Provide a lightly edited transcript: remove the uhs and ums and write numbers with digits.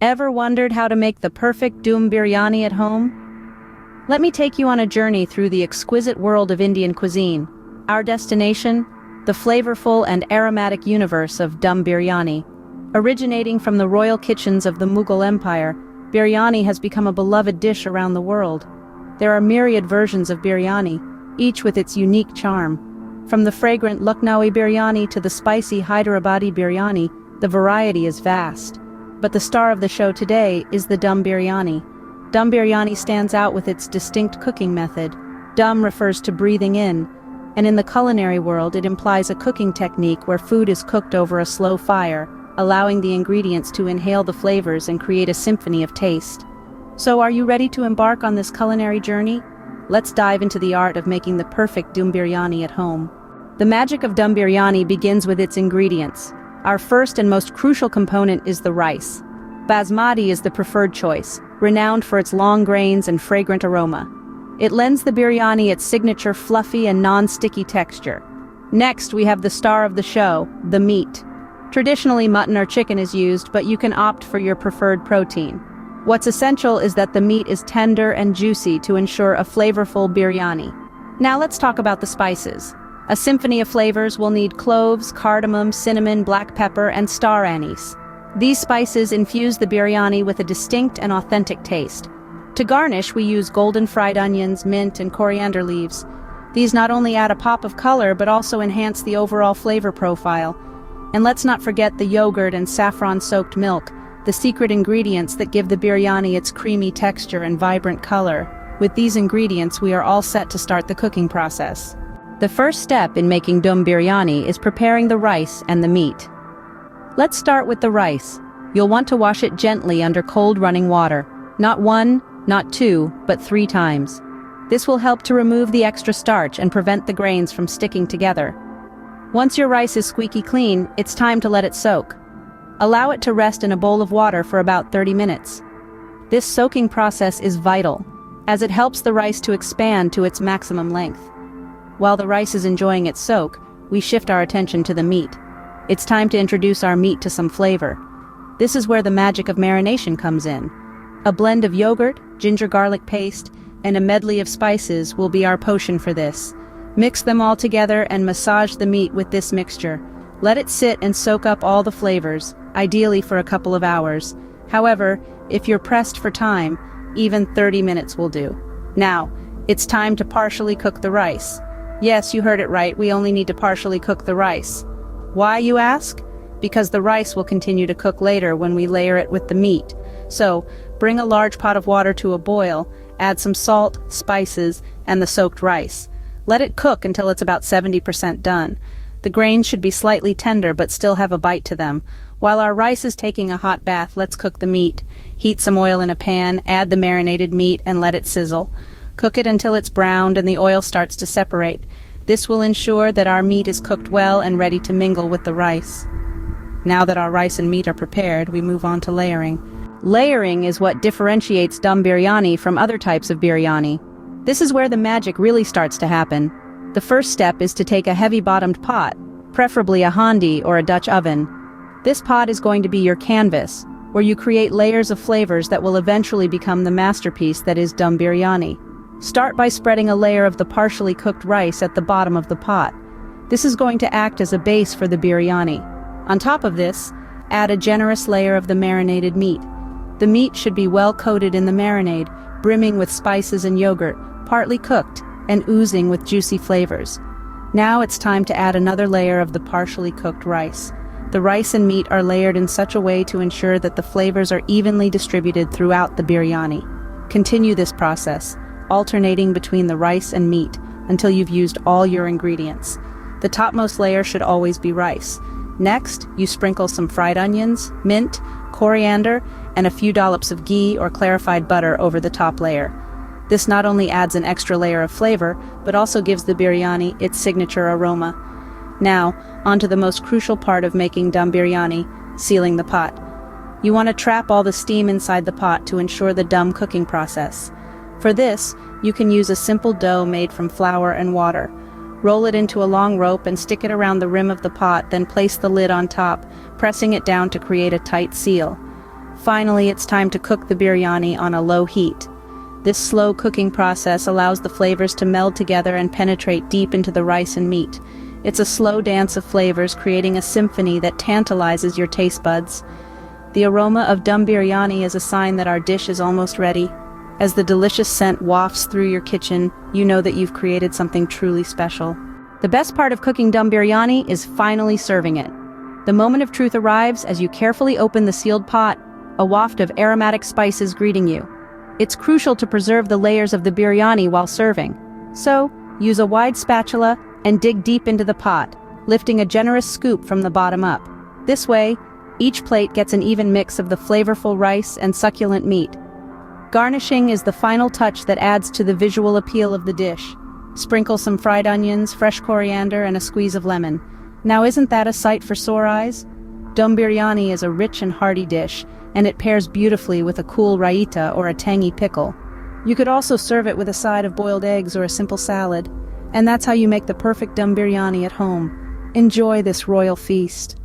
Ever wondered how to make the perfect dum biryani at home? Let me take you on a journey through the exquisite world of Indian cuisine. Our destination? The flavorful and aromatic universe of dum biryani. Originating from the royal kitchens of the Mughal Empire, biryani has become a beloved dish around the world. There are myriad versions of biryani, each with its unique charm. From the fragrant Lucknowi biryani to the spicy Hyderabadi biryani, the variety is vast. But the star of the show today is the dum biryani. Dum biryani stands out with its distinct cooking method. Dum refers to breathing in, and in the culinary world it implies a cooking technique where food is cooked over a slow fire, allowing the ingredients to inhale the flavors and create a symphony of taste. So are you ready to embark on this culinary journey? Let's dive into the art of making the perfect dum biryani at home. The magic of dum biryani begins with its ingredients. Our first and most crucial component is the rice. Basmati is the preferred choice, renowned for its long grains and fragrant aroma. It lends the biryani its signature fluffy and non-sticky texture. Next, we have the star of the show, the meat. Traditionally, mutton or chicken is used, but you can opt for your preferred protein. What's essential is that the meat is tender and juicy to ensure a flavorful biryani. Now let's talk about the spices. A symphony of flavors will need cloves, cardamom, cinnamon, black pepper, and star anise. These spices infuse the biryani with a distinct and authentic taste. To garnish, we use golden fried onions, mint, and coriander leaves. These not only add a pop of color but also enhance the overall flavor profile. And let's not forget the yogurt and saffron-soaked milk, the secret ingredients that give the biryani its creamy texture and vibrant color. With these ingredients, we are all set to start the cooking process. The first step in making dum biryani is preparing the rice and the meat. Let's start with the rice. You'll want to wash it gently under cold running water. Not one, not two, but 3 times. This will help to remove the extra starch and prevent the grains from sticking together. Once your rice is squeaky clean, it's time to let it soak. Allow it to rest in a bowl of water for about 30 minutes. This soaking process is vital, as it helps the rice to expand to its maximum length. While the rice is enjoying its soak, we shift our attention to the meat. It's time to introduce our meat to some flavor. This is where the magic of marination comes in. A blend of yogurt, ginger garlic paste, and a medley of spices will be our potion for this. Mix them all together and massage the meat with this mixture. Let it sit and soak up all the flavors, ideally for a couple of hours. However, if you're pressed for time, even 30 minutes will do. Now, it's time to partially cook the rice. Yes, you heard it right, we only need to partially cook the rice. Why, you ask? Because the rice will continue to cook later when we layer it with the meat. So, bring a large pot of water to a boil, add some salt, spices, and the soaked rice. Let it cook until it's about 70% done. The grains should be slightly tender but still have a bite to them. While our rice is taking a hot bath, let's cook the meat. Heat some oil in a pan, add the marinated meat, and let it sizzle. Cook it until it's browned and the oil starts to separate. This will ensure that our meat is cooked well and ready to mingle with the rice. Now that our rice and meat are prepared, we move on to layering. Layering is what differentiates dum biryani from other types of biryani. This is where the magic really starts to happen. The first step is to take a heavy-bottomed pot, preferably a handi or a Dutch oven. This pot is going to be your canvas, where you create layers of flavors that will eventually become the masterpiece that is dum biryani. Start by spreading a layer of the partially cooked rice at the bottom of the pot. This is going to act as a base for the biryani. On top of this, add a generous layer of the marinated meat. The meat should be well coated in the marinade, brimming with spices and yogurt, partly cooked, and oozing with juicy flavors. Now it's time to add another layer of the partially cooked rice. The rice and meat are layered in such a way to ensure that the flavors are evenly distributed throughout the biryani. Continue this process, alternating between the rice and meat until you've used all your ingredients. The topmost layer should always be rice. Next, you sprinkle some fried onions, mint, coriander, and a few dollops of ghee or clarified butter over the top layer. This not only adds an extra layer of flavor, but also gives the biryani its signature aroma. Now, onto the most crucial part of making dum biryani, sealing the pot. You want to trap all the steam inside the pot to ensure the dum cooking process. For this, you can use a simple dough made from flour and water. Roll it into a long rope and stick it around the rim of the pot, then place the lid on top, pressing it down to create a tight seal. Finally, it's time to cook the biryani on a low heat. This slow cooking process allows the flavors to meld together and penetrate deep into the rice and meat. It's a slow dance of flavors, creating a symphony that tantalizes your taste buds. The aroma of dum biryani is a sign that our dish is almost ready. As the delicious scent wafts through your kitchen, you know that you've created something truly special. The best part of cooking dum biryani is finally serving it. The moment of truth arrives as you carefully open the sealed pot, a waft of aromatic spices greeting you. It's crucial to preserve the layers of the biryani while serving. So, use a wide spatula and dig deep into the pot, lifting a generous scoop from the bottom up. This way, each plate gets an even mix of the flavorful rice and succulent meat. Garnishing is the final touch that adds to the visual appeal of the dish. Sprinkle some fried onions, fresh coriander, and a squeeze of lemon. Now isn't that a sight for sore eyes? Dum biryani is a rich and hearty dish, and it pairs beautifully with a cool raita or a tangy pickle. You could also serve it with a side of boiled eggs or a simple salad. And that's how you make the perfect dum biryani at home. Enjoy this royal feast.